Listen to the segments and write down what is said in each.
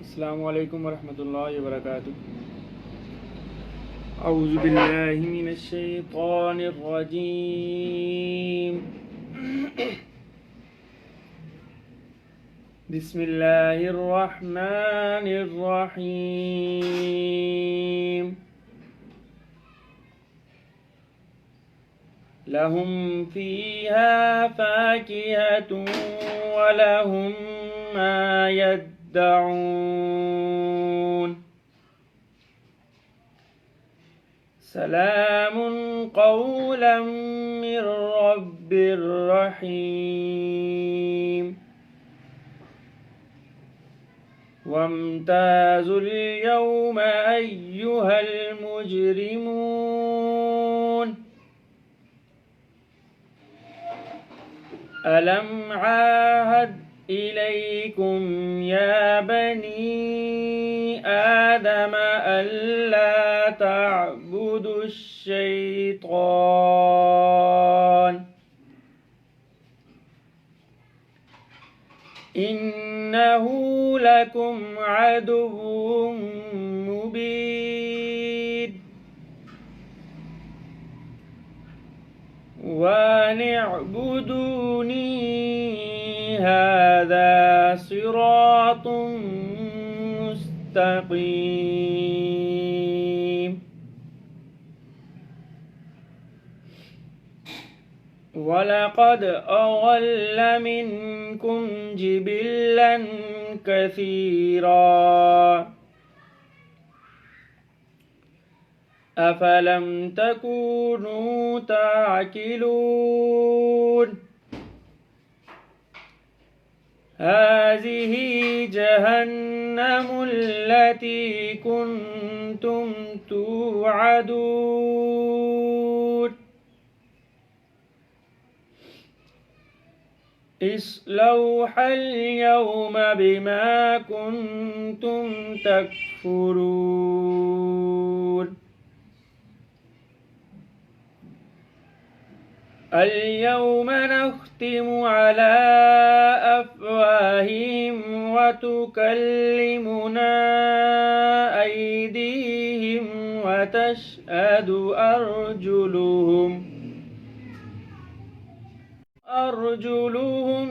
السلام علیکم ورحمۃ اللہ وبرکاتہ۔ اعوذ باللہ من الشیطان الرجیم، بسم اللہ الرحمن الرحیم۔ لہم فیہا فاکہۃ ولہم ما يدعون، سلام قولا من رب رحیم۔ وامتازوا اليوم أيها المجرمون، ألم عاهد إليكم يا بني آدم ألا تعبدوا الشيطان إنه لكم عدو مبين، وأن اعبدوني هذا صراط مستقيم۔ وَلَقَدْ أَضَلَّ مِنكُمْ جِبِلًّا كَثِيرًا، أَفَلَمْ تَكُونُوا تَعْقِلُونَ۔ هذه جهنم التي كنتم توعدون، اصلوها اليوم بما كنتم تكفرون۔ اليوم نختم على أفواههم وتكلمنا أيديهم وتشهد أرجلهم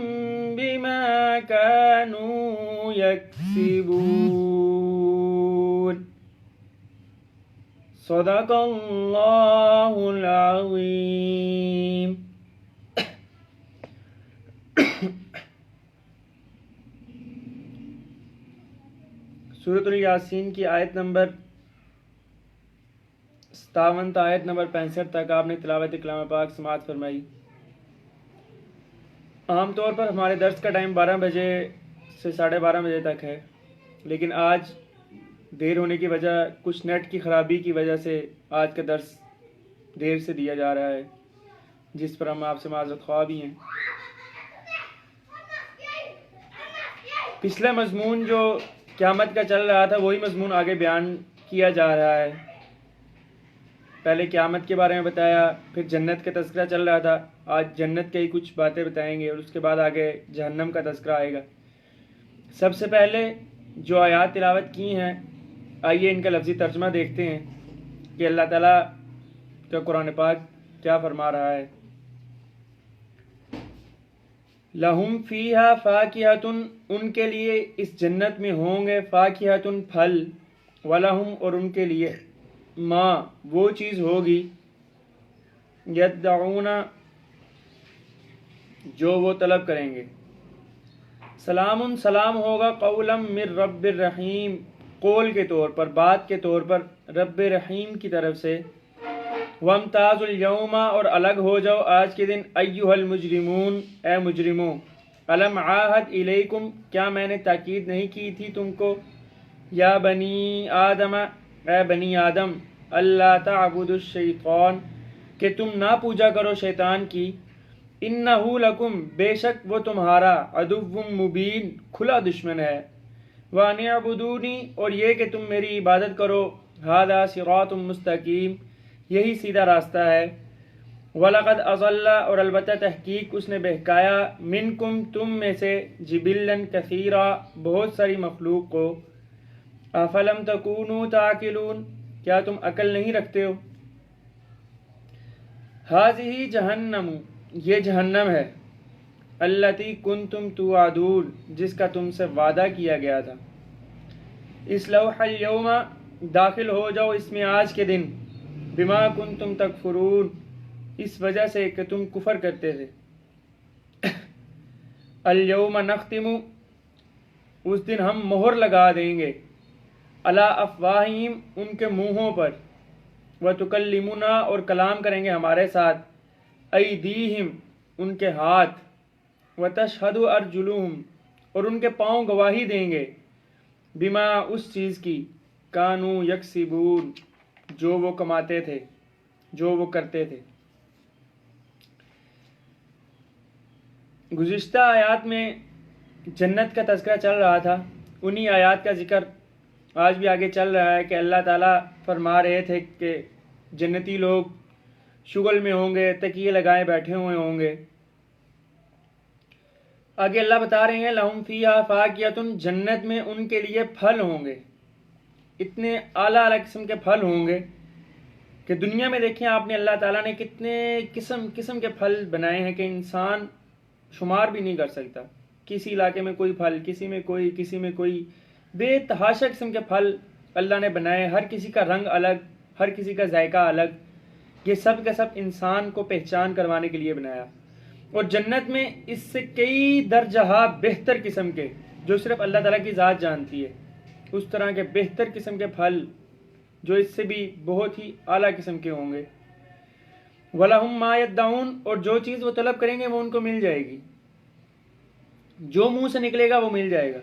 بما كانوا يكسبون۔ صدق اللہ العظیم۔ سورۃ الیاسین کی آیت نمبر 57 تا آیت نمبر 65 تک آپ نے تلاوت کلام پاک سماعت فرمائی۔ عام طور پر ہمارے درس کا ٹائم 12 بجے سے 12:30 بجے تک ہے، لیکن آج دیر ہونے کی وجہ، کچھ نیٹ کی خرابی کی وجہ سے آج کا درس دیر سے دیا جا رہا ہے، جس پر ہم آپ سے معذرت خواہ بھی ہیں۔ پچھلا مضمون جو قیامت کا چل رہا تھا وہی مضمون آگے بیان کیا جا رہا ہے۔ پہلے قیامت کے بارے میں بتایا، پھر جنت کا تذکرہ چل رہا تھا، آج جنت کے ہی کچھ باتیں بتائیں گے اور اس کے بعد آگے جہنم کا تذکرہ آئے گا۔ سب سے پہلے جو آیات تلاوت کی ہیں، آئیے ان کا لفظی ترجمہ دیکھتے ہیں کہ اللہ تعالیٰ کا قرآن پاک کیا فرما رہا ہے۔ لہم فیہا فاکہۃ، ان کے لیے اس جنت میں ہوں گے فاکہۃ پھل، ولہم اور ان کے لیے ما وہ چیز ہوگی، یدعون جو وہ طلب کریں گے۔ سلام سلام ہوگا قولا من رب الرحیم، قول کے طور پر، بات کے طور پر رب رحیم کی طرف سے۔ وامتاز الیوم اور الگ ہو جاؤ آج کے دن، ایھا المجرمون اے مجرموں، الم عاہد الیکم کیا میں نے تاکید نہیں کی تھی تم کو، یا بنی آدم اے بنی آدم، اللہ تعبدوا الشیطان کہ تم نہ پوجا کرو شیطان کی، انہ لکم بے شک وہ تمہارا، عدو مبین کھلا دشمن ہے، وَأَنِ اعْبُدُونِي اور یہ کہ تم میری عبادت کرو، هَذَا صِرَاطٌ مستقیم یہی سیدھا راستہ ہے، وَلَقَدْ أَضَلَّ اور البتہ تحقیق اس نے بہکایا، مِنْکُمْ تم میں سے، جِبِلًّا كَثِيرًا بہت ساری مخلوق کو، افلم تکونوا تعقلون، کیا تم عقل نہیں رکھتے ہو؟ ہذہ جہنم، یہ جہنم ہے، التی کنتم توعدون، جس کا تم سے وعدہ کیا گیا تھا، اصلوها اليوم، داخل ہو جاؤ اس میں آج کے دن، بما کنتم تکفرون، اس وجہ سے کہ تم کفر کرتے تھے، اليوم نختم، اس دن ہم مہر لگا دیں گے، علی افواہہم، ان کے منہوں پر، وتکلمنا، اور کلام کریں گے ہمارے ساتھ، ایدیہم، ان کے ہاتھ، وتشہد ارجلہم، اور ان کے پاؤں گواہی دیں گے، بما، اس چیز کی، کانوا یکسبون، جو وہ کماتے تھے، جو وہ کرتے تھے۔ گزشتہ آیات میں جنت کا تذکرہ چل رہا تھا، انہی آیات کا ذکر آج بھی آگے چل رہا ہے کہ اللہ تعالیٰ فرما رہے تھے کہ جنتی لوگ شغل میں ہوں گے، تکیے لگائے بیٹھے ہوئے ہوں گے۔ آگے اللہ بتا رہے ہیں لہم فیہا فاکہۃ، جنت میں ان کے لیے پھل ہوں گے، اتنے اعلیٰ اعلیٰ قسم کے پھل ہوں گے کہ دنیا میں دیکھیں آپ نے اللہ تعالیٰ نے کتنے قسم قسم کے پھل بنائے ہیں کہ انسان شمار بھی نہیں کر سکتا۔ کسی علاقے میں کوئی پھل، کسی میں کوئی، کسی میں کوئی، بے تحاشا قسم کے پھل اللہ نے بنائے، ہر کسی کا رنگ الگ، ہر کسی کا ذائقہ الگ، یہ سب کا سب انسان کو پہچان کروانے کے لیے بنایا۔ اور جنت میں اس سے کئی درجہ بہتر قسم کے، جو صرف اللہ تعالیٰ کی ذات جانتی ہے، اس طرح کے بہتر قسم کے پھل جو اس سے بھی بہت ہی اعلیٰ قسم کے ہوں گے۔ وَلَهُم مَّا يَدَّعُونَ، اور جو چیز وہ طلب کریں گے وہ ان کو مل جائے گی، جو منہ سے نکلے گا وہ مل جائے گا۔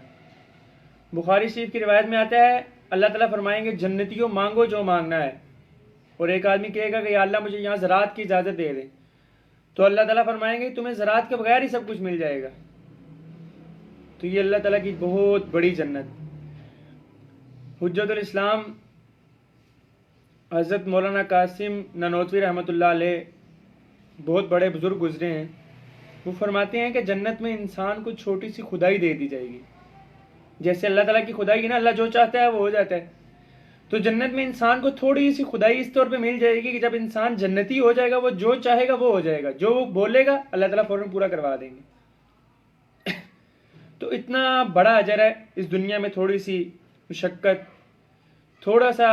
بخاری شریف کی روایت میں آتا ہے اللہ تعالیٰ فرمائیں گے جنتیوں مانگو جو مانگنا ہے، اور ایک آدمی کہے گا کہ یا اللہ مجھے یہاں زراعت کی اجازت دے دے، تو اللہ تعالیٰ فرمائیں گے تمہیں زراعت کے بغیر ہی سب کچھ مل جائے گا۔ تو یہ اللہ تعالیٰ کی بہت بڑی جنت۔ حجت الاسلام حضرت مولانا قاسم نانوتوی رحمۃ اللہ علیہ بہت بڑے بزرگ گزرے ہیں، وہ فرماتے ہیں کہ جنت میں انسان کو چھوٹی سی خدائی دے دی جائے گی، جیسے اللہ تعالیٰ کی خدائی ہے نا، اللہ جو چاہتا ہے وہ ہو جاتا ہے، تو جنت میں انسان کو تھوڑی سی خدائی اس طور پہ مل جائے گی کہ جب انسان جنتی ہو جائے گا وہ جو چاہے گا وہ ہو جائے گا، جو وہ بولے گا اللہ تعالیٰ فوراً پورا کروا دیں گے۔ تو اتنا بڑا اجر ہے اس دنیا میں تھوڑی سی مشقت، تھوڑا سا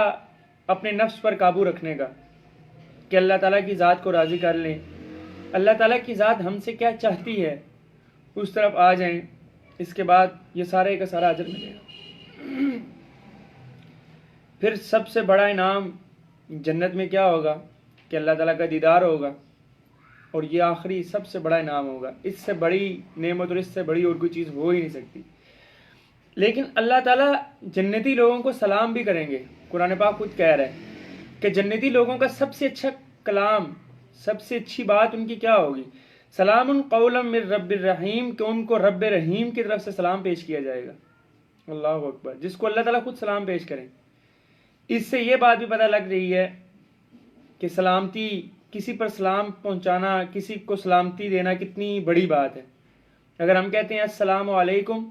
اپنے نفس پر قابو رکھنے کا، کہ اللہ تعالیٰ کی ذات کو راضی کر لیں، اللہ تعالیٰ کی ذات ہم سے کیا چاہتی ہے اس طرف آ جائیں، اس کے بعد یہ سارے کا سارا اجر ملے گا۔ پھر سب سے بڑا انعام جنت میں کیا ہوگا کہ اللہ تعالیٰ کا دیدار ہوگا، اور یہ آخری سب سے بڑا انعام ہوگا، اس سے بڑی نعمت اور اس سے بڑی اور کوئی چیز ہو ہی نہیں سکتی۔ لیکن اللہ تعالیٰ جنتی لوگوں کو سلام بھی کریں گے، قرآن پاک خود کہہ رہا ہے کہ جنتی لوگوں کا سب سے اچھا کلام، سب سے اچھی بات ان کی کیا ہوگی؟ سلام قولا من رب الرحیم، کہ ان کو رب رحیم کی طرف سے سلام پیش کیا جائے گا۔ اللہ اکبر، جس کو اللہ تعالیٰ خود سلام پیش کریں۔ اس سے یہ بات بھی پتہ لگ رہی ہے کہ سلامتی، کسی پر سلام پہنچانا، کسی کو سلامتی دینا کتنی بڑی بات ہے۔ اگر ہم کہتے ہیں السلام علیکم،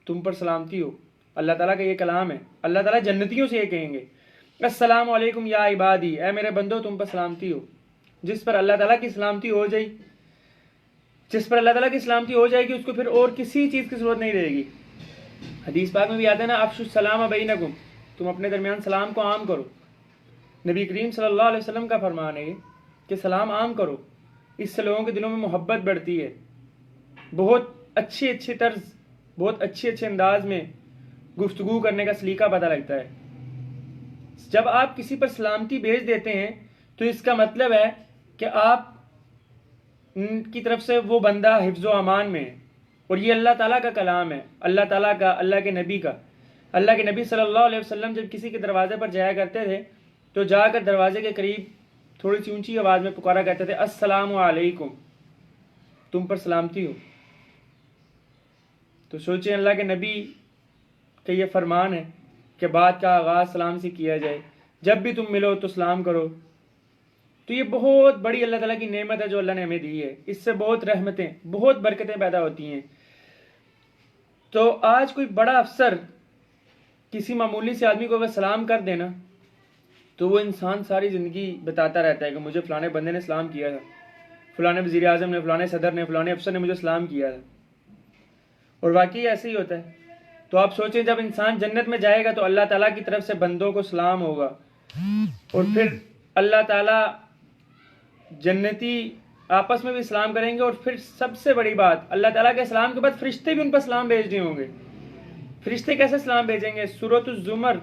تم پر سلامتی ہو، اللہ تعالیٰ کا یہ کلام ہے، اللہ تعالیٰ جنتیوں سے یہ کہیں گے السلام علیکم یا عبادی، اے میرے بندو تم پر سلامتی ہو۔ جس پر اللہ تعالیٰ کی سلامتی ہو جائے، جس پر اللہ تعالیٰ کی سلامتی ہو جائے گی اس کو پھر اور کسی چیز کی ضرورت نہیں رہے گی۔ حدیث پاک میں بھی آتا ہے نا افشوا السلام بینکم، تم اپنے درمیان سلام کو عام کرو۔ نبی کریم صلی اللہ علیہ وسلم کا فرمان ہے کہ سلام عام کرو، اس سے لوگوں کے دلوں میں محبت بڑھتی ہے، بہت اچھی اچھی طرز، بہت اچھے اچھے انداز میں گفتگو کرنے کا سلیقہ پتہ لگتا ہے۔ جب آپ کسی پر سلامتی بھیج دیتے ہیں تو اس کا مطلب ہے کہ آپ کی طرف سے وہ بندہ حفظ و امان میں ہے، اور یہ اللہ تعالیٰ کا کلام ہے، اللہ تعالیٰ کا، اللہ کے نبی کا۔ اللہ کے نبی صلی اللہ علیہ وسلم جب کسی کے دروازے پر جایا کرتے تھے تو جا کر دروازے کے قریب تھوڑی سی اونچی آواز میں پکارا کرتے تھے السلام علیکم، تم پر سلامتی ہو۔ تو سوچیں اللہ کے نبی کا یہ فرمان ہے کہ بات کا آغاز سلام سے کیا جائے، جب بھی تم ملو تو سلام کرو۔ تو یہ بہت بڑی اللہ تعالیٰ کی نعمت ہے جو اللہ نے ہمیں دی ہے، اس سے بہت رحمتیں، بہت برکتیں پیدا ہوتی ہیں۔ تو آج کوئی بڑا افسر کسی معمولی سے آدمی کو اگر سلام کر دینا تو وہ انسان ساری زندگی بتاتا رہتا ہے کہ مجھے فلانے بندے نے سلام کیا تھا، فلانے وزیر اعظم نے، فلانے صدر نے، فلانے افسر نے مجھے سلام کیا تھا، اور واقعی ایسے ہی ہوتا ہے۔ تو آپ سوچیں جب انسان جنت میں جائے گا تو اللہ تعالیٰ کی طرف سے بندوں کو سلام ہوگا، اور پھر اللہ تعالیٰ جنتی آپس میں بھی سلام کریں گے، اور پھر سب سے بڑی بات اللہ تعالیٰ کے سلام کے بعد فرشتے بھی ان پر سلام بھیج رہے ہوں گے۔ فرشتے کیسے سلام بھیجیں گے؟ سورۃ الزمر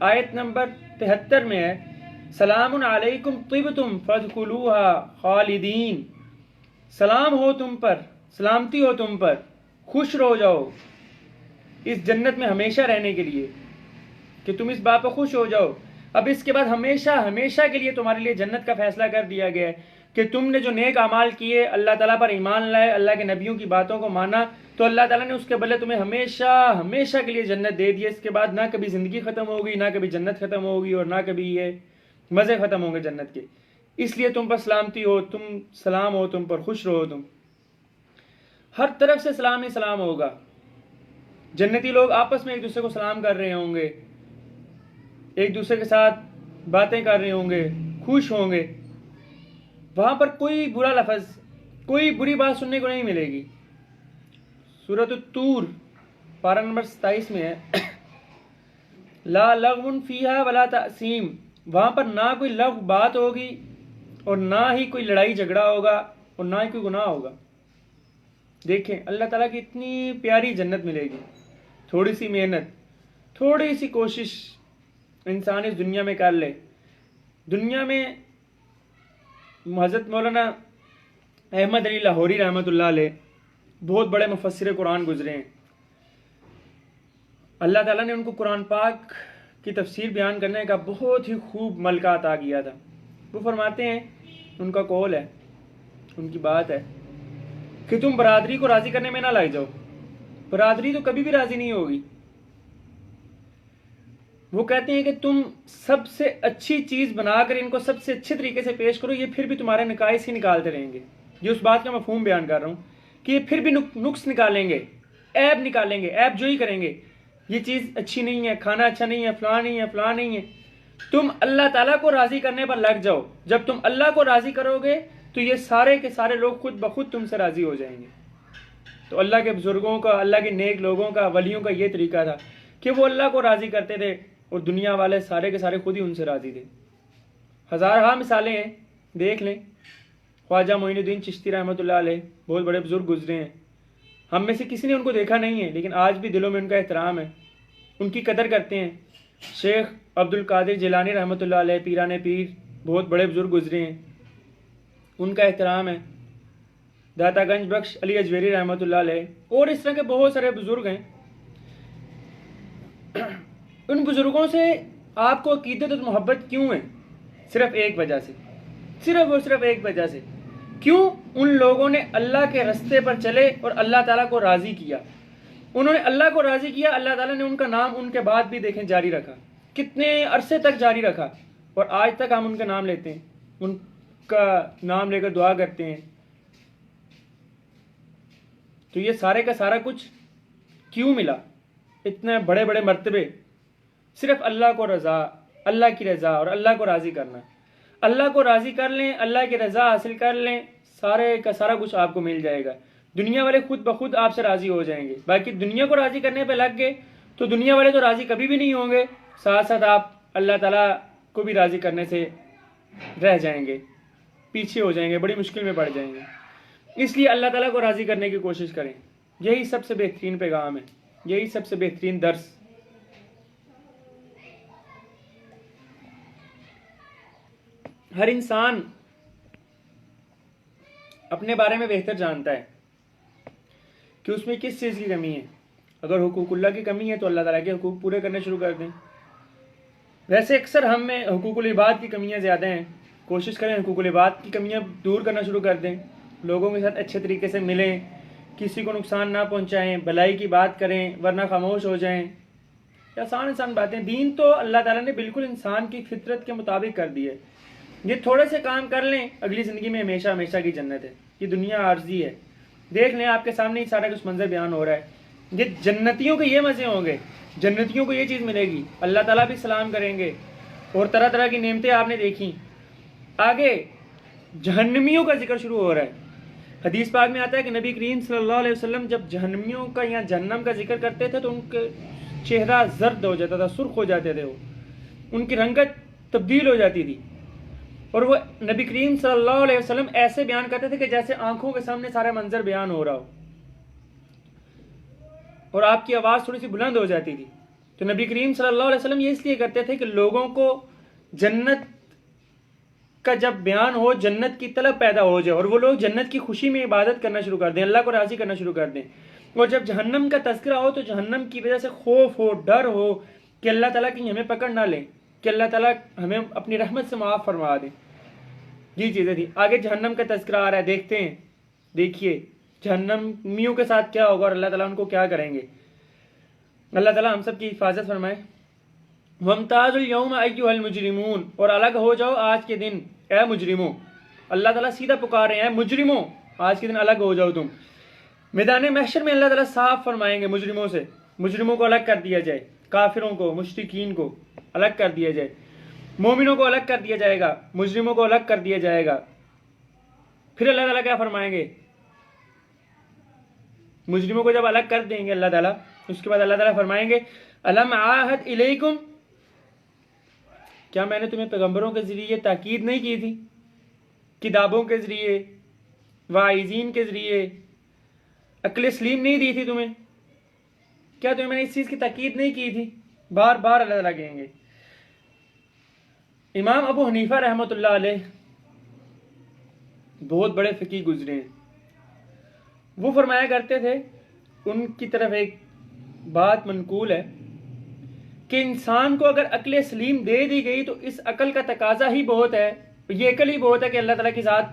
آیت نمبر 73 میں ہے، سلام علیکم طبتم فادخلوها خالدین، سلام ہو تم پر، سلامتی ہو تم پر، خوش رہو جاؤ اس جنت میں ہمیشہ رہنے کے لیے، کہ تم اس بات پہ خوش ہو جاؤ۔ اب اس کے بعد ہمیشہ ہمیشہ کے لیے تمہارے لیے جنت کا فیصلہ کر دیا گیا ہے کہ تم نے جو نیک اعمال کیے، اللہ تعالیٰ پر ایمان لائے، اللہ کے نبیوں کی باتوں کو مانا، تو اللہ تعالیٰ نے اس کے بدلے تمہیں ہمیشہ ہمیشہ کے لیے جنت دے دی۔ اس کے بعد نہ کبھی زندگی ختم ہوگی، نہ کبھی جنت ختم ہوگی، اور نہ کبھی یہ مزے ختم ہوں گے جنت کے۔ اس لیے تم پر سلامتی ہو، تم سلام ہو تم پر، خوش رہو تم، ہر طرف سے سلام ہی سلام ہوگا۔ جنتی لوگ آپس میں ایک دوسرے کو سلام کر رہے ہوں گے، ایک دوسرے کے ساتھ باتیں کر رہے ہوں گے، خوش ہوں گے، وہاں پر کوئی برا لفظ، کوئی بری بات سننے کو نہیں ملے گی۔ سورۃ الطور پارہ نمبر 27 میں ہے، لا لغو فیہا ولا تأثیم، وہاں پر نہ کوئی لغو بات ہوگی، اور نہ ہی کوئی لڑائی جھگڑا ہوگا، اور نہ ہی کوئی گناہ ہوگا۔ دیکھیں اللہ تعالیٰ کی اتنی پیاری جنت ملے گی، تھوڑی سی محنت، تھوڑی سی کوشش انسان اس دنیا میں کر لے۔ دنیا میں حضرت مولانا احمد علی لاہوری رحمۃ اللہ علیہ بہت بڑے مفسر قرآن گزرے ہیں، اللہ تعالیٰ نے ان کو قرآن پاک کی تفسیر بیان کرنے کا بہت ہی خوب ملکہ عطا کیا تھا۔ وہ فرماتے ہیں، ان کا قول ہے، ان کی بات ہے کہ تم برادری کو راضی کرنے میں نہ لگ جاؤ، برادری تو کبھی بھی راضی نہیں ہوگی۔ وہ کہتے ہیں کہ تم سب سے اچھی چیز بنا کر ان کو سب سے اچھے طریقے سے پیش کرو، یہ پھر بھی تمہارے نقائص ہی نکالتے رہیں گے۔ یہ اس بات کا مفہوم بیان کر رہا ہوں کہ یہ پھر بھی نقص نکالیں گے، عیب نکالیں گے، عیب جوئی کریں گے، یہ چیز اچھی نہیں ہے، کھانا اچھا نہیں ہے، فلاں نہیں ہے، فلاں نہیں ہے۔ تم اللہ تعالیٰ کو راضی کرنے پر لگ جاؤ، جب تم اللہ کو راضی کرو گے تو یہ سارے کے سارے لوگ خود بخود تم سے راضی ہو جائیں گے۔ تو اللہ کے بزرگوں کا، اللہ کے نیک لوگوں کا، ولیوں کا یہ طریقہ تھا کہ وہ اللہ کو راضی کرتے تھے، اور دنیا والے سارے کے سارے خود ہی ان سے راضی تھے۔ ہزارہا مثالیں ہیں، دیکھ لیں۔ خواجہ معین الدین چشتی رحمۃ اللہ علیہ بہت بڑے بزرگ گزرے ہیں، ہم میں سے کسی نے ان کو دیکھا نہیں ہے، لیکن آج بھی دلوں میں ان کا احترام ہے، ان کی قدر کرتے ہیں۔ شیخ عبد القادر جیلانی رحمۃ اللہ علیہ، پیران پیر، بہت بڑے بزرگ گزرے ہیں، ان کا احترام ہے۔ داتا گنج بخش علی اجویری رحمۃ اللہ علیہ، اور اس طرح کے بہت سارے بزرگ ہیں۔ ان بزرگوں سے آپ کو عقیدت اور محبت کیوں ہے؟ صرف ایک وجہ سے، صرف اور صرف ایک وجہ سے۔ کیوں؟ ان لوگوں نے اللہ کے رستے پر چلے اور اللہ تعالیٰ کو راضی کیا، انہوں نے اللہ کو راضی کیا، اللہ تعالیٰ نے ان کا نام ان کے بعد بھی دیکھیں جاری رکھا، کتنے عرصے تک جاری رکھا، اور آج تک ہم ان کا نام لیتے ہیں، ان کا نام لے کر دعا کرتے ہیں۔ تو یہ سارے کا سارا کچھ کیوں ملا؟ اتنے بڑے بڑے مرتبے، صرف اللہ کو رضا، اللہ کی رضا اور اللہ کو راضی کرنا۔ اللہ کو راضی کر لیں، اللہ کی رضا حاصل کر لیں، سارے کا سارا کچھ آپ کو مل جائے گا۔ دنیا والے خود بخود آپ سے راضی ہو جائیں گے۔ باقی دنیا کو راضی کرنے پہ لگ گئے تو دنیا والے تو راضی کبھی بھی نہیں ہوں گے، ساتھ ساتھ آپ اللہ تعالیٰ کو بھی راضی کرنے سے رہ جائیں گے، پیچھے ہو جائیں گے، بڑی مشکل میں پڑ جائیں گے۔ اس لیے اللہ تعالیٰ کو راضی کرنے کی کوشش کریں، یہی سب سے بہترین پیغام ہے، یہی سب سے بہترین درس۔ ہر انسان اپنے بارے میں بہتر جانتا ہے کہ اس میں کس چیز کی کمی ہے۔ اگر حقوق اللہ کی کمی ہے تو اللہ تعالیٰ کے حقوق پورے کرنے شروع کر دیں۔ ویسے اکثر ہم میں حقوق العباد کی کمیاں زیادہ ہیں، کوشش کریں حقوق العباد کی کمیاں دور کرنا شروع کر دیں، لوگوں کے ساتھ اچھے طریقے سے ملیں، کسی کو نقصان نہ پہنچائیں، بھلائی کی بات کریں، ورنہ خاموش ہو جائیں۔ آسان باتیں، دین تو اللہ تعالیٰ نے بالکل انسان کی فطرت کے مطابق کر دی ہے۔ یہ تھوڑے سے کام کر لیں، اگلی زندگی میں ہمیشہ کی جنت ہے۔ یہ دنیا عارضی ہے، دیکھ لیں آپ کے سامنے ہی سارا کچھ منظر بیان ہو رہا ہے یہ جنتیوں کے یہ مزے ہوں گے، جنتیوں کو یہ چیز ملے گی، اللہ تعالیٰ بھی سلام کریں گے اور طرح طرح کی نعمتیں آپ نے دیکھی۔ آگے جہنمیوں کا ذکر شروع ہو رہا ہے۔ حدیث پاک میں آتا ہے کہ نبی کریم صلی اللہ علیہ وسلم جب جہنمیوں کا یا جہنم کا ذکر کرتے تھے تو ان کے چہرہ زرد ہو جاتا تھا، سرخ ہو جاتے تھے، وہ ان کی رنگت تبدیل ہو جاتی تھی، اور وہ نبی کریم صلی اللہ علیہ وسلم ایسے بیان کرتے تھے کہ جیسے آنکھوں کے سامنے سارا منظر بیان ہو رہا ہو، اور آپ کی آواز تھوڑی سی بلند ہو جاتی تھی۔ تو نبی کریم صلی اللہ علیہ وسلم یہ اس لیے کرتے تھے کہ لوگوں کو جنت کا جب بیان ہو، جنت کی طلب پیدا ہو جائے، اور وہ لوگ جنت کی خوشی میں عبادت کرنا شروع کر دیں، اللہ کو راضی کرنا شروع کر دیں۔ اور جب جہنم کا تذکرہ ہو تو جہنم کی وجہ سے خوف ہو، ڈر ہو کہ اللہ تعالیٰ کہیں ہمیں پکڑ نہ لیں، کہ اللہ تعالیٰ ہمیں اپنی رحمت سے معاف فرما دیں۔ یہ چیزیں تھی۔ آگے جہنم کا تذکرہ آ رہا ہے، دیکھتے ہیں، دیکھیے جہنمیوں کے ساتھ کیا ہوگا اور اللہ تعالیٰ ان کو کیا کریں گے۔ اللہ تعالیٰ ہم سب کی حفاظت فرمائے۔ وَامْتَازُوا الْيَوْمَ أَيُّهَا الْمُجْرِمُونَ، اور الگ ہو جاؤ آج کے دن اے مجرموں۔ اللہ تعالیٰ سیدھا پکار رہے ہیں، مجرموں آج کے دن الگ ہو جاؤ تم۔ میدان محشر میں اللہ تعالیٰ صاف فرمائیں گے مجرموں سے، مجرموں کو الگ کر دیا جائے، کافروں کو، مشرکین کو الگ کر دیا جائے، مومنوں کو الگ کر دیا جائے گا، مجرموں کو الگ کر دیا جائے گا۔ پھر اللہ تعالیٰ کیا فرمائیں گے؟ مجرموں کو جب الگ کر دیں گے اللہ تعالیٰ، اس کے بعد اللہ تعالیٰ فرمائیں گے الم عاہد الیکم، کیا میں نے تمہیں پیغمبروں کے ذریعے تاکید نہیں کی تھی، کتابوں کے ذریعے، واعظین کے ذریعے، عقل سلیم نہیں دی تھی تمہیں؟ کیا تمہیں میں نے اس چیز کی تاکید نہیں کی تھی؟ بار بار اللہ تعالیٰ کہیں گے۔ امام ابو حنیفہ رحمۃ اللہ علیہ بہت بڑے فقیہ گزرے ہیں، وہ فرمایا کرتے تھے، ان کی طرف ایک بات منقول ہے کہ انسان کو اگر عقل سلیم دے دی گئی تو اس عقل کا تقاضا ہی بہت ہے، یہ عقل ہی بہت ہے کہ اللہ تعالیٰ کی ذات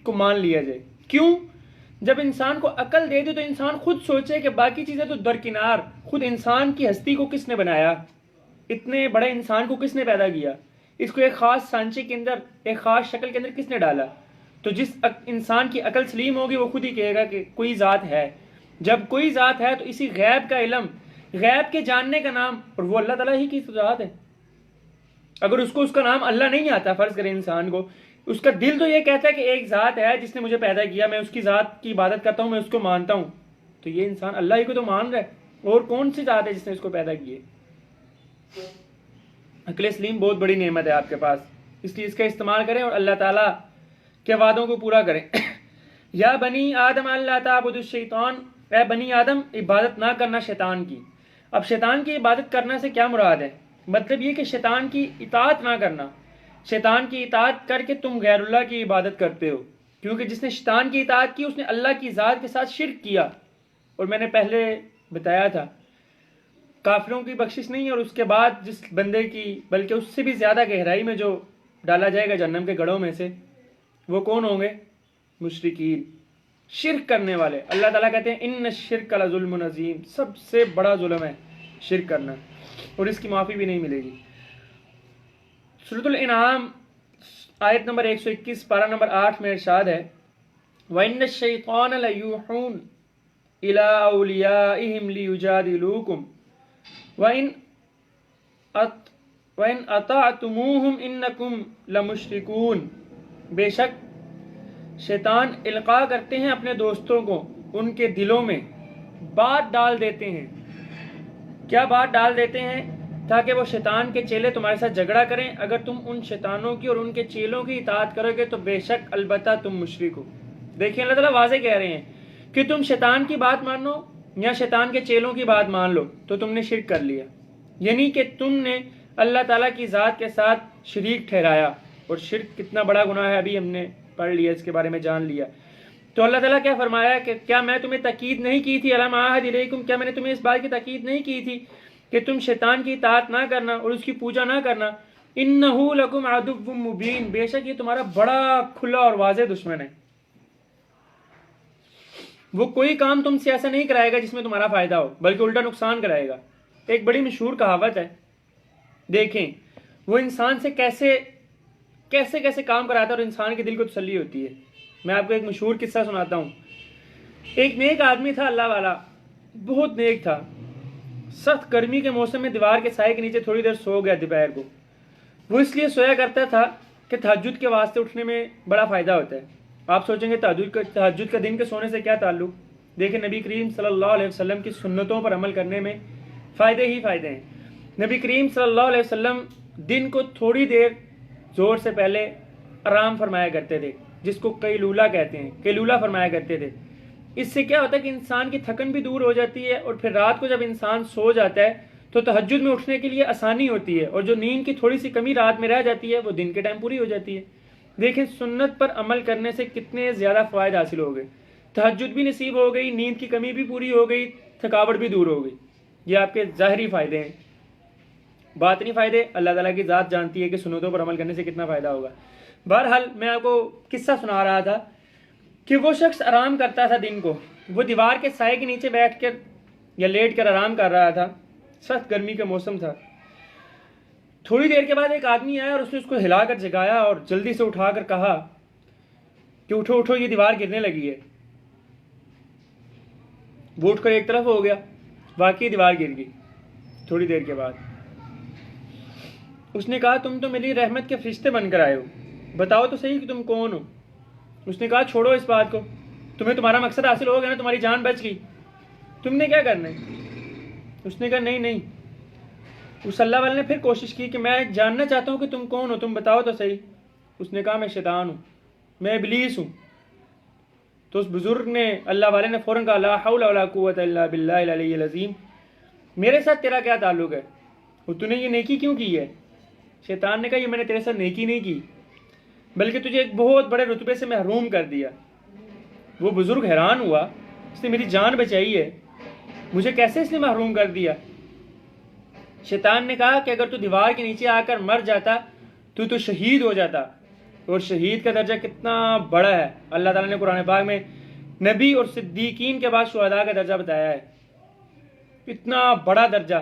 کو مان لیا جائے۔ کیوں؟ جب انسان کو عقل دے دی تو انسان خود سوچے کہ باقی چیزیں تو درکنار، خود انسان کی ہستی کو کس نے بنایا، اتنے بڑے انسان کو کس نے پیدا کیا، اس کو ایک خاص سانچے کے اندر، ایک خاص شکل کے اندر کس نے ڈالا؟ تو جس انسان کی عقل سلیم ہوگی وہ خود ہی کہے گا کہ کوئی ذات ہے۔ جب کوئی ذات ہے تو اسی غیب کا علم، غیب کے جاننے کا نام، اور وہ اللہ تعالیٰ ہی کی ذات ہے۔ اگر اس کو اس کا نام اللہ نہیں آتا، فرض کریں انسان کو، اس کا دل تو یہ کہتا ہے کہ ایک ذات ہے جس نے مجھے پیدا کیا، میں اس کی ذات کی عبادت کرتا ہوں، میں اس کو مانتا ہوں، تو یہ انسان اللہ ہی کو تو مان رہا ہے، اور کون سی ذات ہے جس نے اس کو پیدا کیے؟ عقل سلیم بہت بڑی نعمت ہے آپ کے پاس، اس لیے اس کا استعمال کریں اور اللہ تعالیٰ کے وعدوں کو پورا کریں۔ یا بنی آدم اللہ تعبدوا الشیطان، اے بنی آدم عبادت نہ کرنا شیطان کی۔ اب شیطان کی عبادت کرنا سے کیا مراد ہے؟ مطلب یہ کہ شیطان کی اطاعت نہ کرنا، شیطان کی اطاعت کر کے تم غیر اللہ کی عبادت کرتے ہو، کیونکہ جس نے شیطان کی اطاعت کی اس نے اللہ کی ذات کے ساتھ شرک کیا، اور میں نے پہلے بتایا تھا کافروں کی بخشش نہیں، اور اس کے بعد جس بندے کی بلکہ اس سے بھی زیادہ گہرائی میں جو ڈالا جائے گا جہنم کے گڑھوں میں سے، وہ کون ہوں گے؟ مشرکین، شرک کرنے والے۔ اللہ تعالیٰ کہتے ہیں ان الشرک لظلم عظیم، سب سے بڑا ظلم ہے شرک کرنا، اور اس کی معافی بھی نہیں ملے گی۔ سورۃ الانعام آیت نمبر 121 پارہ نمبر 8 میں ارشاد ہے وَإِنَّ الشَّيْطَانَ لَيُوحُونَ إِلَىٰ أَوْلِيَائِهِمْ لِيُجَادِلُوكُمْ وَإِنْ أَطَعْتُمُوهُمْ إِنَّكُمْ لَمُشْرِكُونَ، بے شک شیطان القاء کرتے ہیں اپنے دوستوں کو ان کے دلوں میں، بات ڈال دیتے ہیں۔ کیا بات ڈال دیتے ہیں؟ تاکہ وہ شیطان کے چیلے تمہارے ساتھ جھگڑا کریں، اگر تم ان شیطانوں کی اور ان کے چیلوں کی اطاعت کرو گے تو بے شک البتہ تم مشرک ہو۔ دیکھیں اللہ تعالیٰ واضح کہہ رہے ہیں کہ تم شیطان کی بات مانو یا شیطان کے چیلوں کی بات مان لو تو تم نے شرک کر لیا، یعنی کہ تم نے اللہ تعالیٰ کی ذات کے ساتھ شریک ٹھہرایا، اور شرک کتنا بڑا گناہ ہے ابھی ہم نے پڑھ لیا، اس کے بارے میں جان لیا۔ تو اللہ تعالیٰ کیا فرمایا کہ کیا میں تمہیں تاکید نہیں کی تھی؟ الم عاہد الیکم، کیا میں نے تمہیں اس بات کی تاکید نہیں کی تھی کہ تم شیطان کی اطاعت نہ کرنا اور اس کی پوجا نہ کرنا؟ انہ لکم عدو مبین، بے شک یہ تمہارا بڑا کھلا اور واضح دشمن ہے، وہ کوئی کام تم سے ایسا نہیں کرائے گا جس میں تمہارا فائدہ ہو، بلکہ الٹا نقصان کرائے گا۔ ایک بڑی مشہور کہاوت ہے، دیکھیں وہ انسان سے کیسے کام کراتا ہے اور انسان کے دل کو تسلی ہوتی ہے۔ میں آپ کو ایک مشہور قصہ سناتا ہوں۔ ایک نیک آدمی تھا اللہ والا، بہت نیک تھا. سخت گرمی کے موسم میں دیوار کے سائے کے نیچے تھوڑی دیر سو گیا دوپہر کو. وہ اس لیے سویا کرتا تھا کہ تہجد کے واسطے اٹھنے میں بڑا فائدہ ہوتا ہے. آپ سوچیں گے تہجد کا دن کے سونے سے کیا تعلق؟ دیکھیں نبی کریم صلی اللہ علیہ وسلم کی سنتوں پر عمل کرنے میں فائدے ہی فائدے ہیں. نبی کریم صلی اللہ علیہ وسلم دن کو تھوڑی دیر زور سے پہلے آرام فرمایا کرتے تھے، جس کو قیلولہ کہتے ہیں، قیلولہ فرمایا کرتے تھے. اس سے کیا ہوتا ہے کہ انسان کی تھکن بھی دور ہو جاتی ہے، اور پھر رات کو جب انسان سو جاتا ہے تو تہجد میں اٹھنے کے لیے آسانی ہوتی ہے، اور جو نیند کی تھوڑی سی کمی رات میں رہ جاتی ہے وہ دن کے ٹائم پوری ہو جاتی ہے. دیکھیں سنت پر عمل کرنے سے کتنے زیادہ فوائد حاصل ہو گئے. تہجد بھی نصیب ہو گئی، نیند کی کمی بھی پوری ہو گئی، تھکاوٹ بھی دور ہو گئی. یہ آپ کے ظاہری فائدے ہیں. باطنی فائدے اللہ تعالیٰ کی ذات جانتی ہے کہ سنتوں پر عمل کرنے سے کتنا فائدہ ہوگا. بہرحال میں آپ کو قصہ سنا رہا تھا کہ وہ شخص آرام کرتا تھا دن کو. وہ دیوار کے سائے کے نیچے بیٹھ کر یا لیٹ کر آرام کر رہا تھا. سخت گرمی کا موسم تھا. تھوڑی دیر کے بعد ایک آدمی آیا اور اس نے اس کو ہلا کر جگایا اور جلدی سے اٹھا کر کہا کہ اٹھو اٹھو، یہ دیوار گرنے لگی ہے. وہ اٹھ کر ایک طرف ہو گیا، واقعی دیوار گر گئی. تھوڑی دیر کے بعد اس نے کہا تم تو میری رحمت کے فرشتے بن کر آئے ہو، بتاؤ تو صحیح کہ تم کون ہو. اس نے کہا چھوڑو اس بات کو، تمہیں تمہارا مقصد حاصل ہو گیا نا، تمہاری جان بچ گئی، تم نے کیا کرنا ہے. اس نے کہا نہیں نہیں. اس اللہ والے نے پھر کوشش کی کہ میں جاننا چاہتا ہوں کہ تم کون ہو، تم بتاؤ تو صحیح. اس نے کہا میں شیطان ہوں، میں ابلیس ہوں. تو اس بزرگ نے، اللہ والے نے فوراً کہا لا حول ولا قوت الا باللہ العلی العظیم، میرے ساتھ تیرا کیا تعلق ہے، اور تو نے یہ نیکی کیوں کی ہے. شیطان نے کہا یہ میں نے تیرے ساتھ نیکی نہیں کی، بلکہ تجھے ایک بہت بڑے رتبے سے محروم کر دیا. وہ بزرگ حیران ہوا، اس نے میری جان بچائی ہے، مجھے کیسے اس نے محروم کر دیا. شیطان نے کہا کہ اگر تو دیوار کے نیچے آ کر مر جاتا تو شہید ہو جاتا، اور شہید کا درجہ کتنا بڑا ہے. اللہ تعالیٰ نے قرآن پاک میں نبی اور صدیقین کے بعد شہداء کا درجہ بتایا ہے. اتنا بڑا درجہ.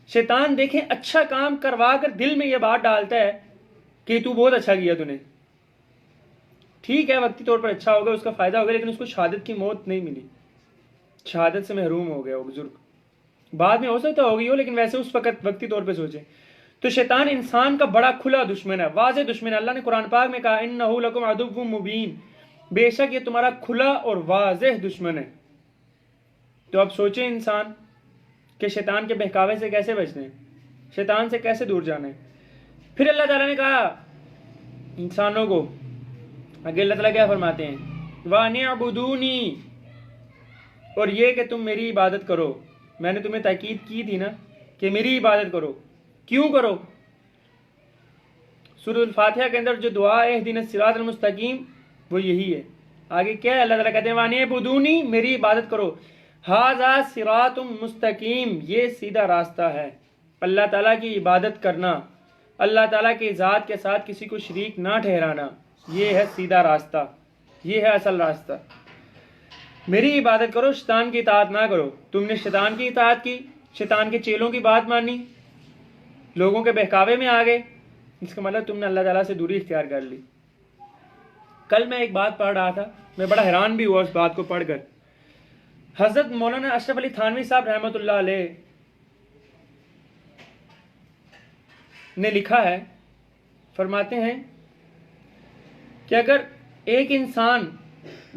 شیطان دیکھیں اچھا کام کروا کر دل میں یہ بات ڈالتا ہے کہ تو بہت اچھا کیا، تو نے ٹھیک ہے وقتی طور پر اچھا ہوگا، اس کا فائدہ ہوگا، لیکن اس کو شہادت کی موت نہیں ملی، شہادت سے محروم ہو گیا وہ بزرگ. بعد میں ہو سکتا ہوگی ہو، لیکن ویسے اس وقت وقتی طور پہ سوچیں تو شیطان انسان کا بڑا کھلا دشمن ہے، واضح دشمن ہے. اللہ نے قرآن پاک میں کہا انہ لکم عدو مبین، بے شک یہ تمہارا کھلا اور واضح دشمن ہے. تو اب سوچیں انسان کہ شیطان کے بہکاوے سے کیسے بچنے ہیں، شیطان سے کیسے دور جانا ہے. پھر اللہ تعالیٰ نے کہا انسانوں کو، آگے اللہ تعالیٰ کیا فرماتے ہیں وَأَنِ اور یہ کہ تم میری عبادت کرو. میں نے تمہیں تاکید کی تھی نا کہ میری عبادت کرو. کیوں کرو؟ سورۃ الفاتحہ کے اندر جو دعا ہے اہدنا الصراط المستقیم وہ یہی ہے. آگے کیا ہے؟ اللہ تعالیٰ کہتے ہیں وَأَنِ میری عبادت کرو. ھذا صراط مستقیم، یہ سیدھا راستہ ہے. اللہ تعالیٰ کی عبادت کرنا، اللہ تعالیٰ کی ذات کے ساتھ کسی کو شریک نہ ٹھہرانا، یہ ہے سیدھا راستہ، یہ ہے اصل راستہ. میری عبادت کرو، شیطان کی اطاعت نہ کرو. تم نے شیطان کی اطاعت کی، شیطان کے چیلوں کی بات مانی، لوگوں کے بہکاوے میں آ گئے، اس کا مطلب تم نے اللہ تعالیٰ سے دوری اختیار کر لی. کل میں ایک بات پڑھ رہا تھا، میں بڑا حیران بھی ہوا اس بات کو پڑھ کر. حضرت مولانا اشرف علی تھانوی صاحب رحمۃ اللہ علیہ نے لکھا ہے، فرماتے ہیں کہ اگر ایک انسان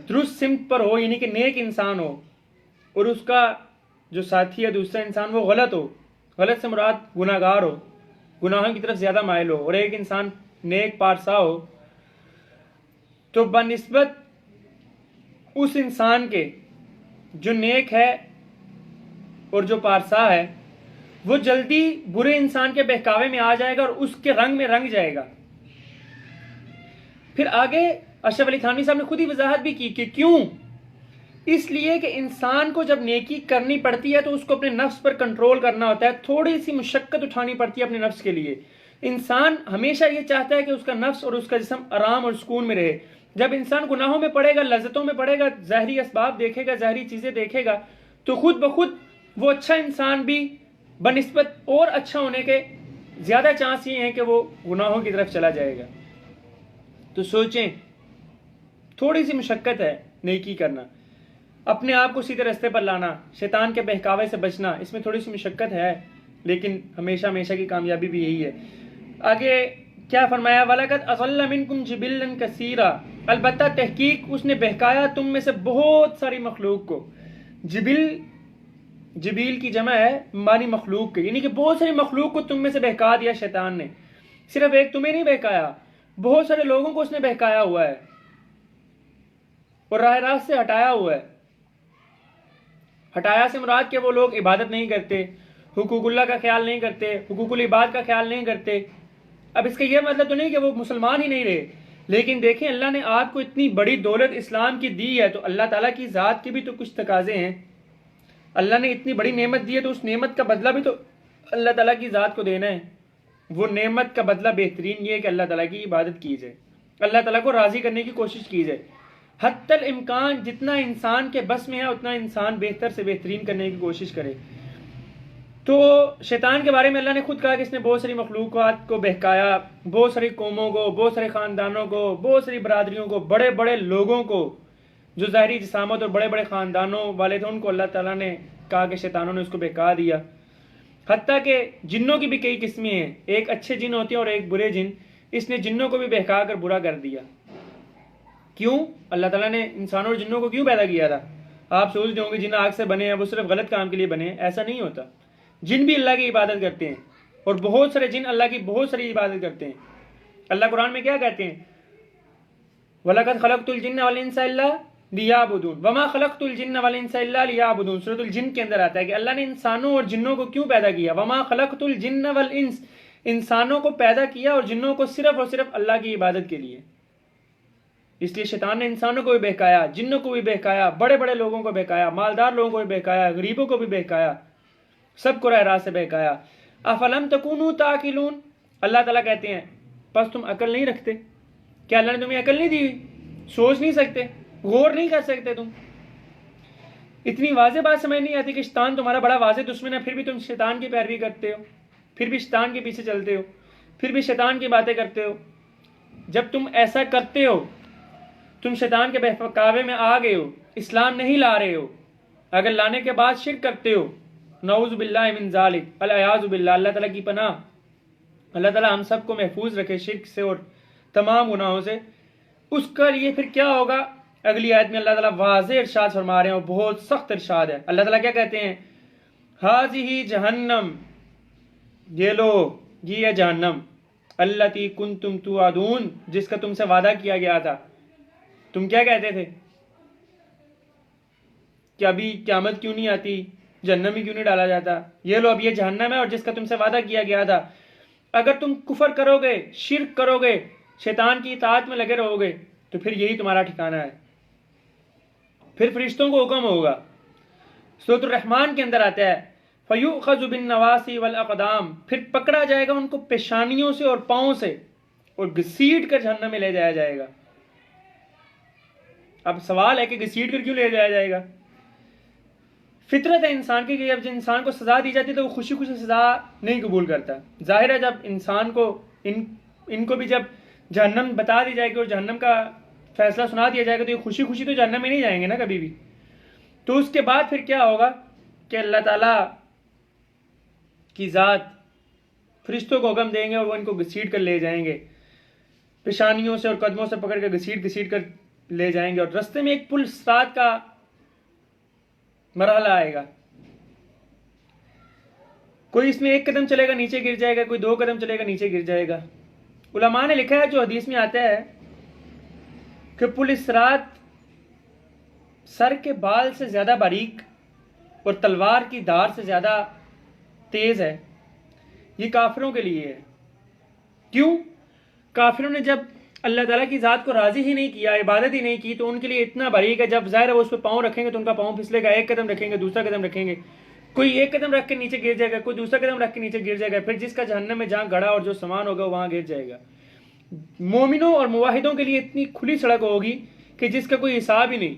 درست سمت پر ہو، یعنی کہ نیک انسان ہو، اور اس کا جو ساتھی ہے دوسرا انسان وہ غلط ہو، غلط سے مراد گناہ گار ہو، گناہوں کی طرف زیادہ مائل ہو، اور ایک انسان نیک پارسا ہو، تو بنسبت اس انسان کے جو نیک ہے اور جو پارسا ہے وہ جلدی برے انسان کے بہکاوے میں آ جائے گا اور اس کے رنگ میں رنگ جائے گا. پھر آگے اشرف علی تھانوی صاحب نے خود ہی وضاحت بھی کی کہ کیوں. اس لیے کہ انسان کو جب نیکی کرنی پڑتی ہے تو اس کو اپنے نفس پر کنٹرول کرنا ہوتا ہے، تھوڑی سی مشقت اٹھانی پڑتی ہے اپنے نفس کے لیے. انسان ہمیشہ یہ چاہتا ہے کہ اس کا نفس اور اس کا جسم آرام اور سکون میں رہے. جب انسان گناہوں میں پڑے گا، لذتوں میں پڑے گا، ظاہری اسباب دیکھے گا، ظاہری چیزیں دیکھے گا، تو خود بخود وہ اچھا انسان بھی بنسبت اور اچھا ہونے کے زیادہ چانس یہ ہیں کہ وہ گناہوں کی طرف چلا جائے گا. تو سوچیں، تھوڑی سی مشقت ہے نیکی کرنا. اپنے آپ کو سیدھے راستے پر لانا، شیطان کے بہکاوے سے بچنا، اس میں تھوڑی سی مشقت ہے لیکن ہمیشہ ہمیشہ کی کامیابی بھی یہی ہے۔ آگے کیا فرمایا؟ وَلَقَدْ أَضَلَّ مِنْكُمْ جِبِلًّا كَثِيرًا، البتہ تحقیق اس نے بہکایا تم میں سے بہت ساری مخلوق کو۔ جبیل کی جمع ہے معنی مخلوق کے، یعنی کہ بہت ساری مخلوق کو تم میں سے بہکا دیا شیطان نے۔ صرف ایک تمہیں نہیں بہکایا، بہت سارے لوگوں کو اس نے بہکایا ہوا ہے اور راہ راست سے ہٹایا ہوا ہے۔ ہٹایا سے مراد کہ وہ لوگ عبادت نہیں کرتے، حقوق اللہ کا خیال نہیں کرتے، حقوق العباد کا خیال نہیں کرتے۔ اب اس کا یہ مطلب تو نہیں کہ وہ مسلمان ہی نہیں رہے، لیکن دیکھیں اللہ نے آپ کو اتنی بڑی دولت اسلام کی دی ہے تو اللہ تعالیٰ کی ذات کے بھی تو کچھ تقاضے ہیں۔ اللہ نے اتنی بڑی نعمت دی ہے تو اس نعمت کا بدلہ بھی تو اللہ تعالیٰ کی ذات کو دینا ہے۔ وہ نعمت کا بدلہ بہترین یہ ہے کہ اللہ تعالیٰ کی عبادت کی جائے، اللہ تعالیٰ کو راضی کرنے کی کوشش کی جائے۔ حتی الامکان جتنا انسان کے بس میں ہے اتنا انسان بہتر سے بہترین کرنے کی کوشش کرے۔ تو شیطان کے بارے میں اللہ نے خود کہا کہ اس نے بہت ساری مخلوقات کو بہکایا، بہت ساری قوموں کو، بہت سارے خاندانوں کو، بہت ساری برادریوں کو، بڑے بڑے لوگوں کو جو ظاہری جسامت اور بڑے بڑے خاندانوں والے تھے ان کو اللہ تعالیٰ نے کہا کہ شیطانوں نے اس کو بہکا دیا۔ حتیٰ کہ جنوں کی بھی کئی قسمیں ہیں، ایک اچھے جن ہوتے ہیں اور ایک برے جن، اس نے جنوں کو بھی بہکا کر برا کر دیا۔ کیوں؟ اللہ تعالیٰ نے انسانوں اور جنوں کو کیوں پیدا کیا تھا؟ آپ سوچتے ہوں گے جن آگ سے بنے ہیں وہ صرف غلط کام کے لیے بنے ہیں، ایسا نہیں ہوتا۔ جن بھی اللہ کی عبادت کرتے ہیں اور بہت سارے جن اللہ کی بہت ساری عبادت کرتے ہیں۔ اللہ قرآن میں کیا کہتے ہیں؟ وَلَقَدْ خَلَقْتُ الْجِنَّ وَالْإِنسَ إِلَّا لِيَعْبُدُونَ وَمَا خَلَقْتُ الْجِنَّ وَالْإِنسَ إِلَّا لِيَعْبُدُونَ۔ سورۃ الجن کے اندر آتا ہے کہ اللہ نے انسانوں اور جنوں کو کیوں پیدا کیا؟ وَمَا خَلَقْتُ الْجِنَّ وَالْإِنسَ، انسانوں کو پیدا کیا اور جنوں کو صرف اور صرف اللہ کی عبادت کے لیے۔ اس لیے شیطان نے انسانوں کو بھی بہکایا، جنوں کو بھی بہکایا، بڑے بڑے لوگوں کو بہکایا، مالدار لوگوں کو بھی بہکایا، غریبوں کو بھی بہکایا، سب کو راہ راست سے بہکایا۔ افلم تکونوا تعقلون، اللہ تعالیٰ کہتے ہیں بس تم عقل نہیں رکھتے؟ کیا اللہ نے تمہیں عقل نہیں دی ہوئی؟ سوچ نہیں سکتے، غور نہیں کر سکتے؟ تم اتنی واضح بات سمجھ نہیں آتی کہ شیطان تمہارا بڑا واضح دشمن ہے، پھر بھی تم شیطان کی پیروی کرتے ہو، پھر بھی شیطان کے پیچھے چلتے ہو، پھر بھی شیطان کی باتیں کرتے ہو۔ جب تم ایسا کرتے ہو تم شیطان کے بہکاوے میں آ گئے ہو، اسلام نہیں لا رہے ہو، اگر لانے کے بعد شرک کرتے ہو، نعوذ باللہ من ذالک، العیاذ باللہ، اللہ تعالیٰ کی پناہ، اللہ تعالیٰ ہم سب کو محفوظ رکھے شرک سے اور تمام گناہوں سے۔ اس کا یہ پھر کیا ہوگا؟ اگلی آیت میں اللہ تعالیٰ واضح ارشاد فرما رہے ہیں اور بہت سخت ارشاد ہے۔ اللہ تعالیٰ کیا کہتے ہیں؟ ہذہ جہنم، یہ لو یہ ہے جہنم، التی کنتم توعدون، جس کا تم سے وعدہ کیا گیا تھا۔ تم کیا کہتے تھے کہ ابھی قیامت کیوں نہیں آتی، جہنم میں کیوں نہیں ڈالا جاتا؟ یہ لو اب یہ جہنم ہے اور جس کا تم سے وعدہ کیا گیا تھا۔ اگر تم کفر کرو گے، شرک کرو گے، شیطان کی اطاعت میں لگے رہو گے تو پھر یہی تمہارا ٹھکانہ ہے، پھر فرشتوں کو حکم ہوگا۔ سورۃ الرحمن کے اندر آتا ہے فَيُؤْخَذُ بِالنَّوَاصِي وَالْأَقْدَامِ، پھر پکڑا جائے گا ان کو پیشانیوں سے اور پاؤں سے اور گھسیٹ کر جہنم میں لے جایا جائے گا۔ اب سوال ہے کہ گھسیٹ کر کیوں لے جایا جائے گا؟ فطرت ہے انسان کی کہ جب انسان کو سزا دی جاتی ہے تو وہ خوشی خوشی سزا نہیں قبول کرتا۔ ظاہر ہے جب انسان کو ان کو بھی جب جہنم بتا دی جائے گی اور جہنم کا فیصلہ سنا دیا جائے گا تو یہ خوشی خوشی تو جہنم میں نہیں جائیں گے نا کبھی بھی۔ تو اس کے بعد پھر کیا ہوگا کہ اللہ تعالیٰ کی ذات فرشتوں کو حکم دیں گے اور وہ ان کو گھسیٹ کر لے جائیں گے، پیشانیوں سے اور قدموں سے پکڑ کے گھسیٹ کر لے جائیں گے، اور رستے میں ایک پل صراط کا مرحلہ آئے گا۔ کوئی اس میں ایک قدم چلے گا نیچے گر جائے گا، کوئی 2 قدم چلے گا نیچے گر جائے گا۔ علماء نے لکھا ہے جو حدیث میں آتا ہے کہ پل صراط سر کے بال سے زیادہ باریک اور تلوار کی دھار سے زیادہ تیز ہے۔ یہ کافروں کے لیے ہے۔ کیوں؟ کافروں نے جب اللہ تعالیٰ کی ذات کو راضی ہی نہیں کیا، عبادت ہی نہیں کی، تو ان کے لیے اتنا باریک ہے۔ جب ظاہر ہے وہ اس پہ پاؤں رکھیں گے تو ان کا پاؤں پھسلے گا، ایک قدم رکھیں گے دوسرا قدم رکھیں گے، کوئی ایک قدم رکھ کے نیچے گر جائے گا، کوئی دوسرا قدم رکھ کے نیچے گر جائے گا، پھر جس کا جہنم میں جہاں گڑا اور جو سامان ہوگا وہاں گر جائے گا۔ مومنوں اور موحدوں کے لیے اتنی کھلی سڑک ہوگی کہ جس کا کوئی حساب ہی نہیں۔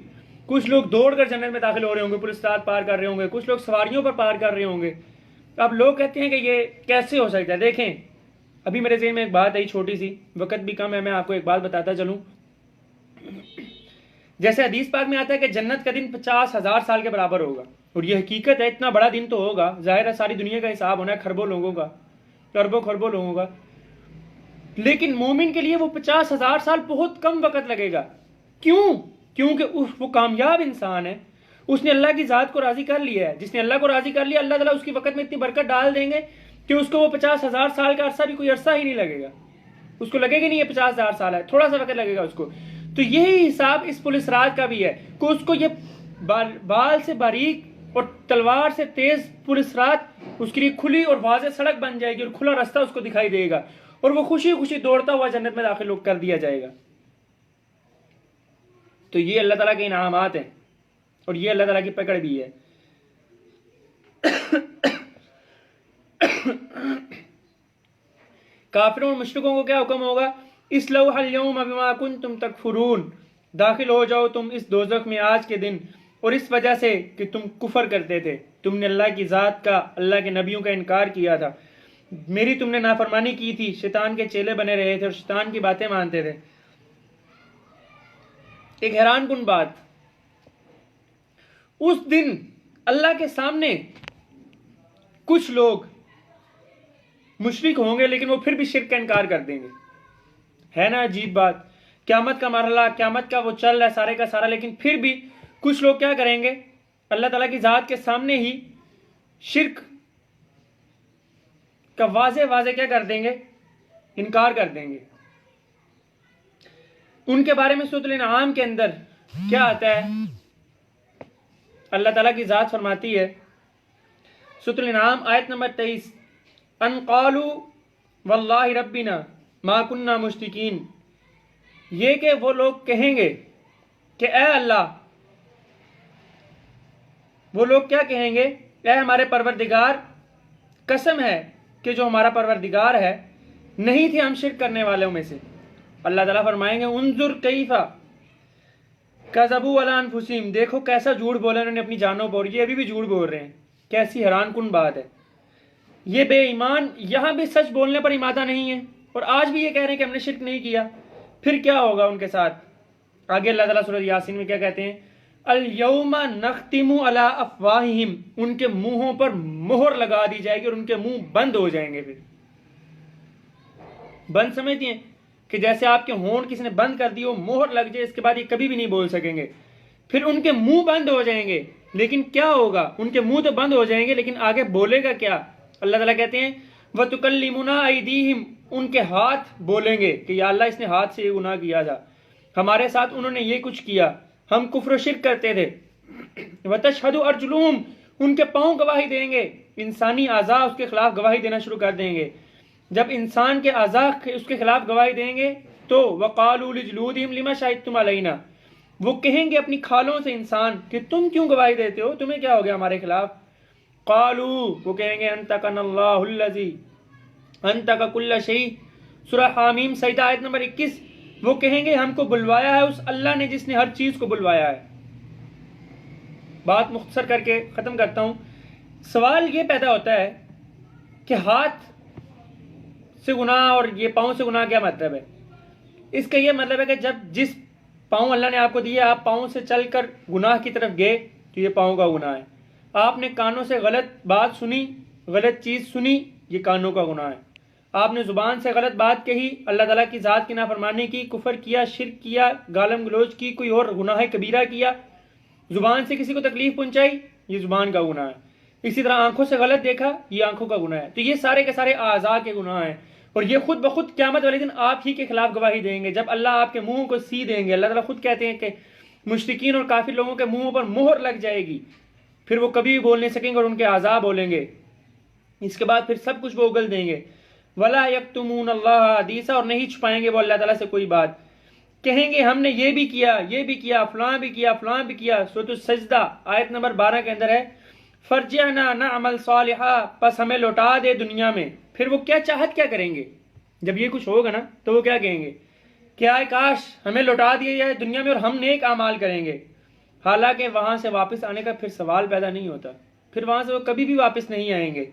کچھ لوگ دوڑ کر جنت میں داخل ہو رہے ہوں گے، پل صراط پار کر رہے ہوں گے، کچھ لوگ سواریوں پر پار کر رہے ہوں گے۔ اب لوگ کہتے ہیں کہ یہ کیسے ہو سکتا ہے؟ دیکھیں ابھی میرے ذہن میں ایک بات آئی چھوٹی سی، وقت بھی کم ہے، میں آپ کو ایک بات بتاتا چلوں۔ جیسے حدیث پاک میں آتا ہے کہ جنت کا دن 50,000 سال کے برابر ہوگا، اور یہ حقیقت ہے، اتنا بڑا دن تو ہوگا، ظاہر ہے ساری دنیا کا حساب ہونا ہے، خربوں لوگوں کا، اربوں خربوں لوگوں کا، لیکن مومن کے لیے وہ 50,000 سال بہت کم وقت لگے گا۔ کیوں؟ کیونکہ وہ کامیاب انسان ہے، اس نے اللہ کی ذات کو راضی کر لیا ہے۔ جس نے اللہ کو راضی کر لیا، اللہ تعالیٰ اس کی وقت میں اتنی برکت ڈال دیں گے کہ اس کو وہ 50,000 سال کا عرصہ بھی کوئی عرصہ ہی نہیں لگے گا، اس کو لگے گا نہیں یہ 50,000 سال ہے، تھوڑا سا وقت لگے گا اس کو۔ تو یہی حساب اس پولیس راج کا بھی ہے کہ اس کو یہ بال سے باریک اور تلوار سے تیز پولیس راج اس کے لیے کھلی اور واضح سڑک بن جائے گی، اور کھلا راستہ اس کو دکھائی دے گا، اور وہ خوشی خوشی دوڑتا ہوا جنت میں داخل کر دیا جائے گا۔ تو یہ اللہ تعالیٰ کے انعامات ہیں، اور یہ اللہ تعالیٰ کی پکڑ بھی ہے۔ کافروں اور مشرکوں کو کیا حکم ہوگا؟ اصلوها اليوم بما كنتم تکفرون، داخل ہو جاؤ تم اس دوزخ میں آج کے دن، اور اس وجہ سے کہ تم کفر کرتے تھے، تم نے اللہ کی ذات کا، اللہ کے نبیوں کا انکار کیا تھا، میری تم نے نافرمانی کی تھی، شیطان کے چیلے بنے رہے تھے اور شیطان کی باتیں مانتے تھے۔ ایک حیران کن بات، اس دن اللہ کے سامنے کچھ لوگ مشرک ہوں گے لیکن وہ پھر بھی شرک کا انکار کر دیں گے۔ ہے نا عجیب بات، قیامت کا مرحلہ، قیامت کا وہ چل رہا ہے سارے کا سارا، لیکن پھر بھی کچھ لوگ کیا کریں گے؟ اللہ تعالیٰ کی ذات کے سامنے ہی شرک کا واضح کیا کر دیں گے؟ انکار کر دیں گے۔ ان کے بارے میں سورۃ الانعام کے اندر کیا آتا ہے؟ اللہ تعالیٰ کی ذات فرماتی ہے، سورۃ الانعام آیت نمبر 23، ان قالوا واللہ ربنا ما کننا مشرکین، یہ کہ وہ لوگ کہیں گے کہ اے اللہ، وہ لوگ کیا کہیں گے؟ اے ہمارے پروردگار، قسم ہے کہ جو ہمارا پروردگار ہے نہیں تھے ہم شرک کرنے والوں میں سے۔ اللہ تعالیٰ فرمائیں گے انظر کیف کذبوا علی انفسہم، دیکھو کیسا جھوٹ بولا انہوں نے اپنی جانوں پر، یہ ابھی بھی جھوٹ بول رہے ہیں۔ کیسی حیران کن بات ہے، یہ بے ایمان یہاں بھی سچ بولنے پر امادہ نہیں ہے، اور آج بھی یہ کہہ رہے ہیں کہ ہم نے شرک نہیں کیا۔ پھر کیا ہوگا ان کے ساتھ؟ آگے اللہ تعالیٰ سورۃ یاسین میں کیا کہتے ہیں؟ الیوم نختم علی افواہہم، ان کے منہوں پر مہر لگا دی جائے گی اور ان کے منہ بند ہو جائیں گے۔ پھر بند سمجھتی ہیں کہ جیسے آپ کے ہونٹ کسی نے بند کر دی ہو، مہر لگ جائے، اس کے بعد یہ کبھی بھی نہیں بول سکیں گے، پھر ان کے منہ بند ہو جائیں گے۔ لیکن کیا ہوگا؟ ان کے منہ تو بند ہو جائیں گے لیکن آگے بولے گا کیا؟ اللہ تعالیٰ کہتے ہیں وَتُكَلِّمُنَا أَيْدِيهِمْ، ان کے ہاتھ بولیں گے کہ یا اللہ اس نے ہاتھ سے یہ گناہ کیا تھا، ہمارے ساتھ انہوں نے یہ کچھ کیا، ہم کفر و شرک کرتے تھے۔ وَتَشْهَدُ أَرْجُلُهُمْ، ان کے پاؤں گواہی دیں گے، انسانی اعضاء اس کے خلاف گواہی دینا شروع کر دیں گے۔ جب انسان کے اعضاء اس کے خلاف گواہی دیں گے تو وَقَالُوا لِجْلُودِهِمْ لِمَا شَهِدتُّمْ عَلَيْنَا، وہ کہیں گے اپنی کھالوں سے انسان کہ تم کیوں گواہی دیتے ہو، تمہیں کیا ہو گیا ہمارے خلاف؟ قالوا، وہ کہیں گے انطقنا اللہ الذی انطق کل شیء، سورہ حامیم سجدہ آیت نمبر 21، وہ کہیں گے ہم کو بلوایا ہے اس اللہ نے جس نے ہر چیز کو بلوایا ہے۔ بات مختصر کر کے ختم کرتا ہوں۔ سوال یہ پیدا ہوتا ہے کہ ہاتھ سے گناہ اور یہ پاؤں سے گناہ کیا مطلب ہے؟ اس کا یہ مطلب ہے کہ جب جس پاؤں اللہ نے آپ کو دیا، آپ پاؤں سے چل کر گناہ کی طرف گئے تو یہ پاؤں کا گناہ ہے۔ آپ نے کانوں سے غلط بات سنی، غلط چیز سنی، یہ کانوں کا گناہ ہے۔ آپ نے زبان سے غلط بات کہی، اللہ تعالیٰ کی ذات کی نافرمانی کی، کفر کیا، شرک کیا، گالم گلوچ کی، کوئی اور گناہ کبیرہ کیا، زبان سے کسی کو تکلیف پہنچائی، یہ زبان کا گناہ ہے۔ اسی طرح آنکھوں سے غلط دیکھا، یہ آنکھوں کا گناہ ہے۔ تو یہ سارے کے سارے اعضاء کے گناہ ہیں، اور یہ خود بخود قیامت والے دن آپ ہی کے خلاف گواہی دیں گے۔ جب اللہ آپ کے منہوں کو سی دیں گے، اللہ تعالیٰ خود کہتے ہیں کہ مشرکین اور کافر لوگوں کے منہوں پر مہر لگ جائے گی، پھر وہ کبھی بھی بول نہیں سکیں گے اور ان کے اعضاء بولیں گے۔ اس کے بعد پھر سب کچھ وہ اگل دیں گے۔ وَلَا يَكْتُمُونَ اللَّهَ حَدِيثًا، اور نہیں چھپائیں گے وہ اللہ تعالیٰ سے کوئی بات، کہیں گے ہم نے یہ بھی کیا، یہ بھی کیا، فلاں بھی کیا، فلاں بھی کیا۔ سورۃ السجدہ آیت نمبر 12 کے اندر ہے فَارْجِعْنَا نَعْمَلْ صَالِحًا، پس ہمیں لوٹا دے دنیا میں۔ پھر وہ کیا چاہت کیا کریں گے؟ جب یہ کچھ ہوگا نا تو وہ کیا کہیں گے کہ آئے کاش ہمیں لوٹا دیا جائے دنیا میں اور ہم نیک اعمال کریں گے۔ حالانکہ وہاں سے واپس آنے کا پھر سوال پیدا نہیں ہوتا، پھر وہاں سے وہ کبھی بھی واپس نہیں آئیں گے۔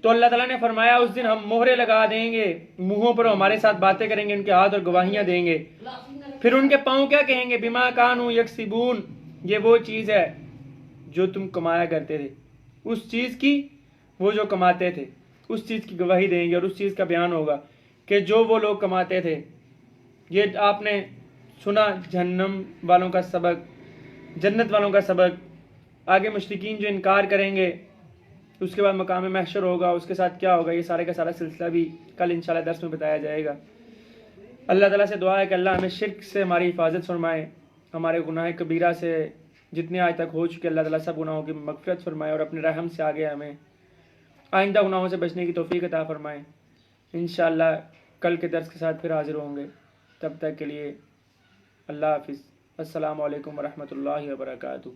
تو اللہ تعالیٰ نے فرمایا اس دن ہم مہرے لگا دیں گے منہوں پر، ہمارے ساتھ باتیں کریں گے، ان کے ہاتھ اور گواہیاں دیں گے، پھر ان کے پاؤں کیا کہیں گے؟ بما کانوا یکسبون، یہ وہ چیز ہے جو تم کمایا کرتے تھے، اس چیز کی، وہ جو کماتے تھے اس چیز کی گواہی دیں گے، اور اس چیز کا بیان ہوگا کہ جو وہ لوگ کماتے تھے۔ یہ آپ نے سنا جہنم والوں کا سبق، جنت والوں کا سبق، آگے مشرکین جو انکار کریں گے، اس کے بعد مقام محشر ہوگا، اس کے ساتھ کیا ہوگا، یہ سارے کا سارا سلسلہ بھی کل انشاءاللہ درس میں بتایا جائے گا۔ اللہ تعالیٰ سے دعا ہے کہ اللہ ہمیں شرک سے ہماری حفاظت فرمائے، ہمارے گناہ کبیرہ سے جتنے آج تک ہو چکے اللہ تعالیٰ سب گناہوں کی مغفرت فرمائے، اور اپنے رحم سے آگے ہمیں آئندہ گناہوں سے بچنے کی توفیق عطا فرمائے۔ انشاءاللہ کل کے درس کے ساتھ پھر حاضر ہوں گے، تب تک کے لیے اللہ حافظ، السلام علیکم ورحمۃ اللہ وبرکاتہ۔